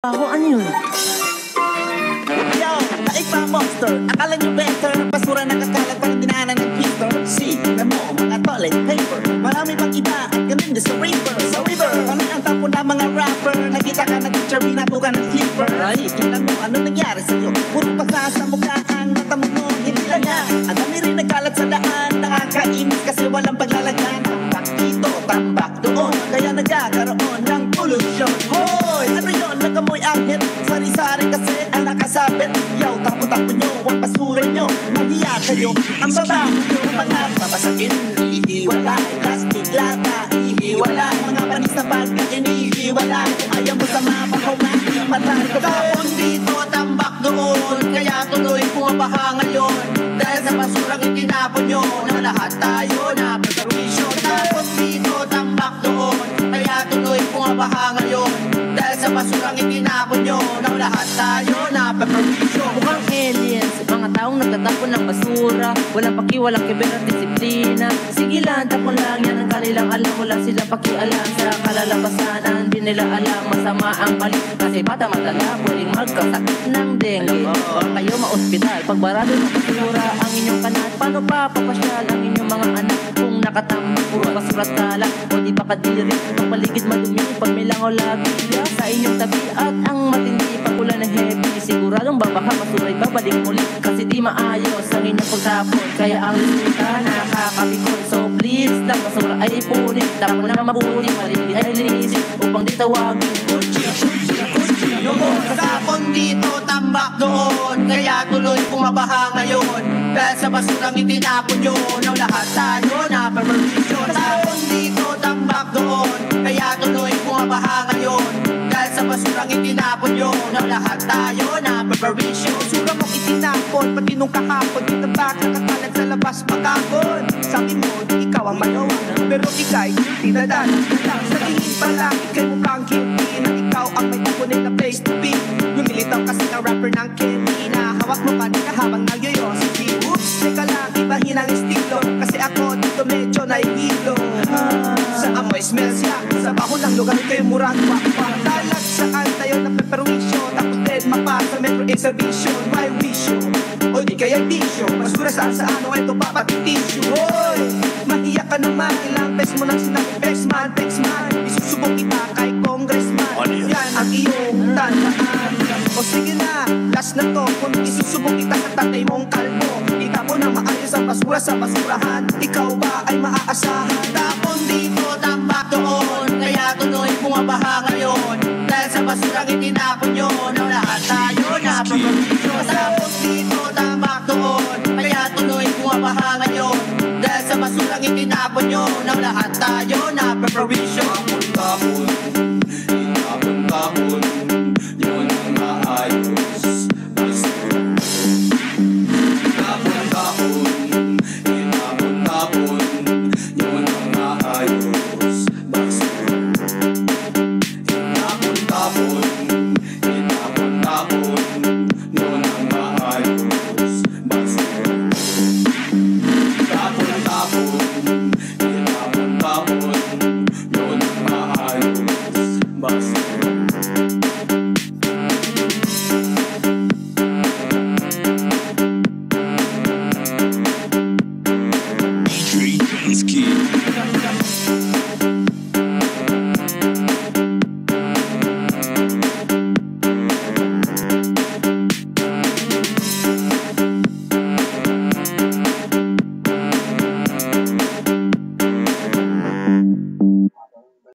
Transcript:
Ako, ano yun? Yo, daig pa monster. Akala nyo better, basura nakakalat parang dinaanan ng twister. See, na mo, mga toilet paper. Marami pang iba at ganun din sa river. Sa river, ano ang tapo na mga rapper? Nakita ka na teacher, binato ka ng slipper. Ay, tingnan mo, ano nangyari sa'yo? Puro pasa sa mukha ang mata mo, hindi lang yan. Ang dami rin nagkalat sa daan, nakakainis kasi walang paglalagan. Tambak dito, tambak doon, kaya nagkakaroon ng pollution. Hoy, ano yun? Nagamoy angit, sari-sari kasi ang nakasabit. Yo, tapo-tapo nyo, ang basura nyo, maghiya kayo. Ang baba nyo, mga papasakit, ihiwalay. Plastic lata, ihiwalay. Mga panis na pagkain, ihiwalay. Kung ayaw mo sa mapahaw na, imatay ko. Tapon dito, tambak doon, kaya tuloy pumabaha ngayon. Dahil sa basurang itinapon nyo, na lahat tayo na pagkawisyo. Tapon dito, tambak doon, kaya tuloy pumabaha ngayon. Dahil sa basurang itinapon nyo, na lahat tayo na pagkawisyo. Mukhang aliens, mga taong nagtatapon ng basura. Walang paki, walang kiber at disiplina. Sige lang, tapon lang yan ang kanilang alam. Wala silang pakialam sa kalalabasan. Hindi nila alam masama ang mali. Kasi bata matala, pwedeng magkasakit ng dengue. Huwag kayo ma-ospital, pagbarado ng basura ang inyong kanat. Paano pa papasyal ang inyong mga anak? Kung nakatambak, puro basura at kalat. O di ba kadiri, ang paligid madumi. Pag may langaw lagi sa inyong tabi. At ang matindi, pag ulan na heavy, siguradong babaha, basura'y babalik muli. Kasi di maayos ang inyong pagtapon. Kaya ang resulta nakakapikon. So please, lang basura ay ipunin. Tapon na mabuti, maligid ay linisin. Upang di tawagin kutsi. Tapon dito, tambak doon, kaya tuloy pumabaha ngayon. Dahil sa basurang itinapon nyo, na lahat tayo na permisyo. Tapon dito, tambak doon, kaya tuloy pumabaha ngayon. Dahil sa basurang itinapon nyo, na lahat tayo na permisyo. Basura mo itinapon, pati nung kahapon, di na ba kakakalat sa labas makahon? Sabi mo, di ikaw ang magawa, pero ika'y tinadanas na lang. Sa tingin pa lang, ika'y mukhang guilty na ikaw ang may tapunin na place to be. Lumilitaw kasi na rapper ng Kenny na hawak mo kanina habang nagyoyosity. Oops, teka lang, ibahin ang estilo, kasi ako dito medyo nahihilo. Sa amoy smell siya, sa baho ng lugar kayo murang wakwa. Talag saan tayo na peperwisyo, tapos dead mapa sa metro exhibition. Why wish you? O di kaya bisyo, basura saan sa ano, ito pa pati tissue. Hoy, mahiya ka naman, ilang beses mo nang sinabi, Bex man, isusubok kita kay congressman. Yan ang iyong tandaan. O sige na, last na to, kung isusubok kita sa tatay mong kalbo. Kita mo na maayos ang basura sa basurahan, ikaw ba ay maaasahan? Tapon dito, tambak doon, kaya tuloy pumabaha ngayon. Dahil sa basurang itinapon nyo, na lahat tayo na permisyo. Tapon dito, tambak doon, kaya tuloy pumabaha ngayon. Dahil sa basurang itinapon nyo, na lahat tayo na permisyo. Tapon